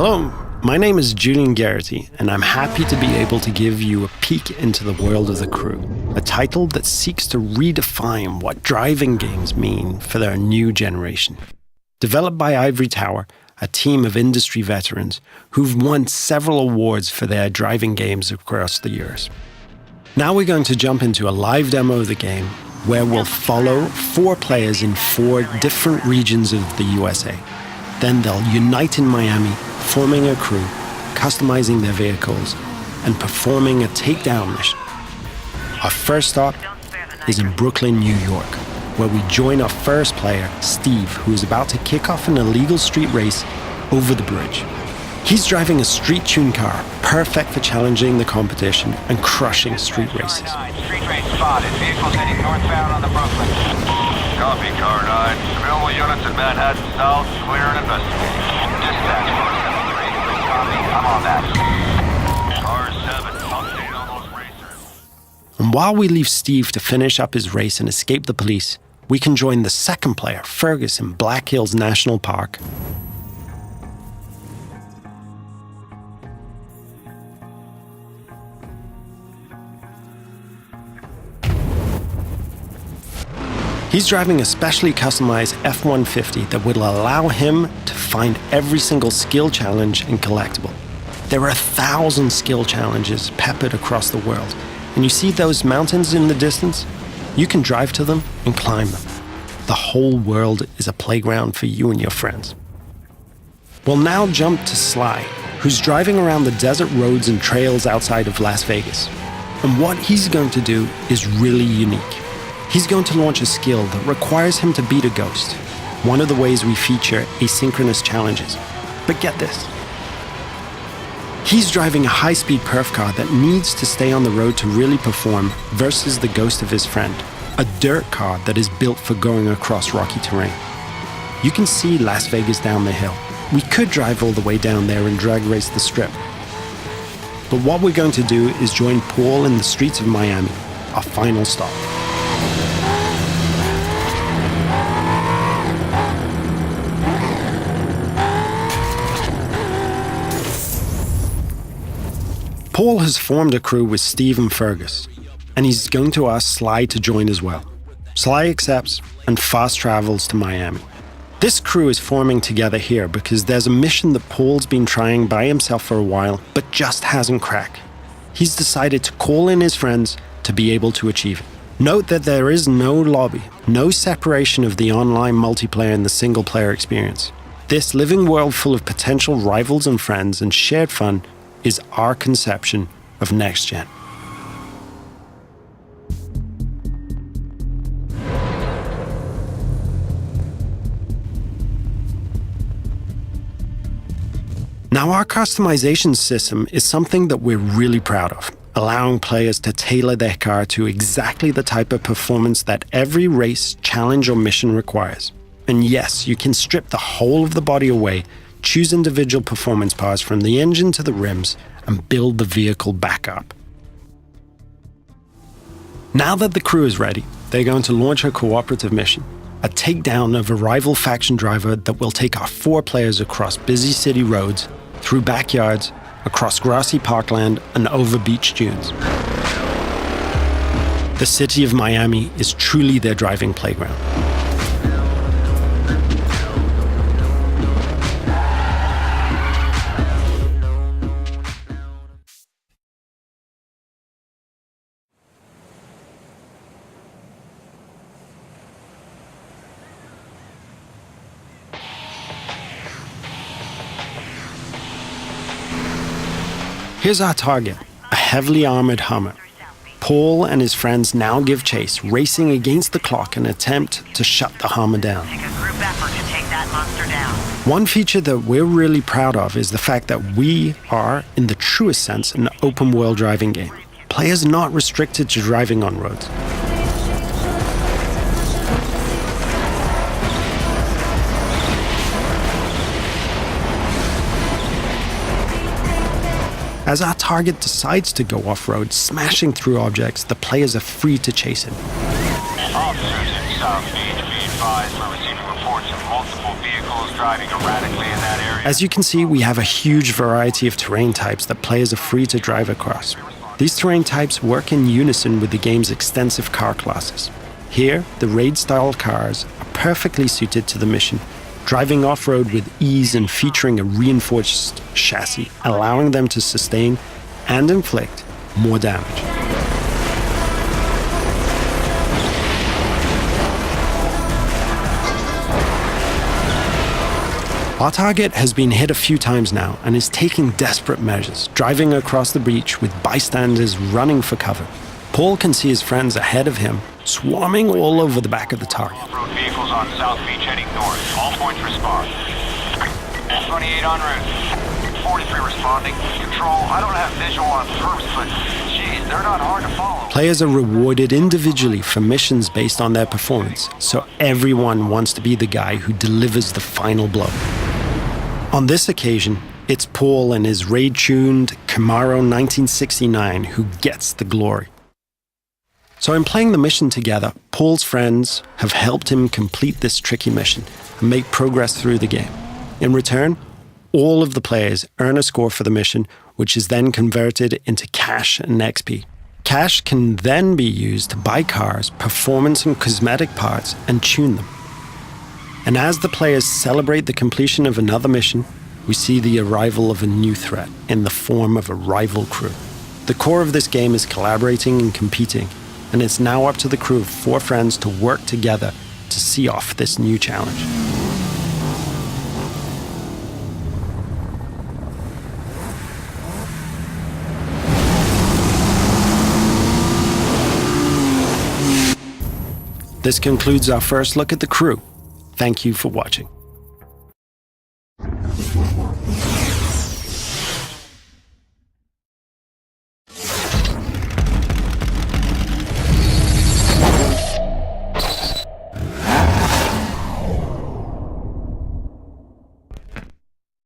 Hello, my name is Julian Garrity, and I'm happy to be able to give you a peek into the world of The Crew, a title that seeks to redefine what driving games mean for their new generation. Developed by Ivory Tower, a team of industry veterans who've won several awards for their driving games across the years. Now we're going to jump into a live demo of the game where we'll follow 4 players in 4 different regions of the USA. Then they'll unite in Miami, forming a crew, customizing their vehicles, and performing a takedown mission. Our first stop is in Brooklyn, New York, where we join our first player, Steve, who is about to kick off an illegal street race over the bridge. He's driving a street-tuned car, perfect for challenging the competition and crushing street races. Street race spotted. Vehicles heading northbound on the Brooklyn. Copy, Car 9. Available units in Manhattan South, clear and investigating. Dispatch 473. Copy, I'm on that. Car 7, update on those racers. And while we leave Steve to finish up his race and escape the police, we can join the second player, Fergus, in Black Hills National Park. He's driving a specially customized F-150 that will allow him to find every single skill challenge and collectible. There are 1,000 skill challenges peppered across the world, and you see those mountains in the distance? You can drive to them and climb them. The whole world is a playground for you and your friends. We'll now jump to Sly, who's driving around the desert roads and trails outside of Las Vegas. And what he's going to do is really unique. He's going to launch a skill that requires him to beat a ghost, one of the ways we feature asynchronous challenges. But get this. He's driving a high-speed perf car that needs to stay on the road to really perform versus the ghost of his friend, a dirt car that is built for going across rocky terrain. You can see Las Vegas down the hill. We could drive all the way down there and drag race the strip. But what we're going to do is join Paul in the streets of Miami, our final stop. Paul has formed a crew with Steve and Fergus, and he's going to ask Sly to join as well. Sly accepts and fast travels to Miami. This crew is forming together here because there's a mission that Paul's been trying by himself for a while, but just hasn't cracked. He's decided to call in his friends to be able to achieve it. Note that there is no lobby, no separation of the online multiplayer and the single-player experience. This living world full of potential rivals and friends and shared fun is our conception of next gen. Now, our customization system is something that we're really proud of, allowing players to tailor their car to exactly the type of performance that every race, challenge, or mission requires. And yes, you can strip the whole of the body away, choose individual performance parts from the engine to the rims, and build the vehicle back up. Now that the crew is ready, they're going to launch a cooperative mission, a takedown of a rival faction driver that will take our 4 players across busy city roads, through backyards, across grassy parkland, and over beach dunes. The city of Miami is truly their driving playground. Here's our target, a heavily armored Hummer. Paul and his friends now give chase, racing against the clock in an attempt to shut the Hummer down. Take a group effort to take that monster down. One feature that we're really proud of is the fact that we are, in the truest sense, an open-world driving game. Players are not restricted to driving on roads. As our target decides to go off-road, smashing through objects, the players are free to chase him. Officers in South Beach, be advised we're receiving reports of multiple vehicles driving erratically in that area. As you can see, we have a huge variety of terrain types that players are free to drive across. These terrain types work in unison with the game's extensive car classes. Here, the raid-style cars are perfectly suited to the mission, driving off-road with ease and featuring a reinforced chassis, allowing them to sustain and inflict more damage. Our target has been hit a few times now and is taking desperate measures, driving across the breach with bystanders running for cover. Paul can see his friends ahead of him, swarming all over the back of the target. Off-road vehicles on South Beach heading north. All points respond. 28 en route. 43 responding. Control, I don't have visual on first, but geez, they're not hard to follow. Players are rewarded individually for missions based on their performance, so everyone wants to be the guy who delivers the final blow. On this occasion, it's Paul and his raid-tuned Camaro 1969 who gets the glory. So in playing the mission together, Paul's friends have helped him complete this tricky mission and make progress through the game. In return, all of the players earn a score for the mission, which is then converted into cash and XP. Cash can then be used to buy cars, performance and cosmetic parts, and tune them. And as the players celebrate the completion of another mission, we see the arrival of a new threat in the form of a rival crew. The core of this game is collaborating and competing, and it's now up to the crew of 4 friends to work together to see off this new challenge. This concludes our first look at the crew. Thank you for watching.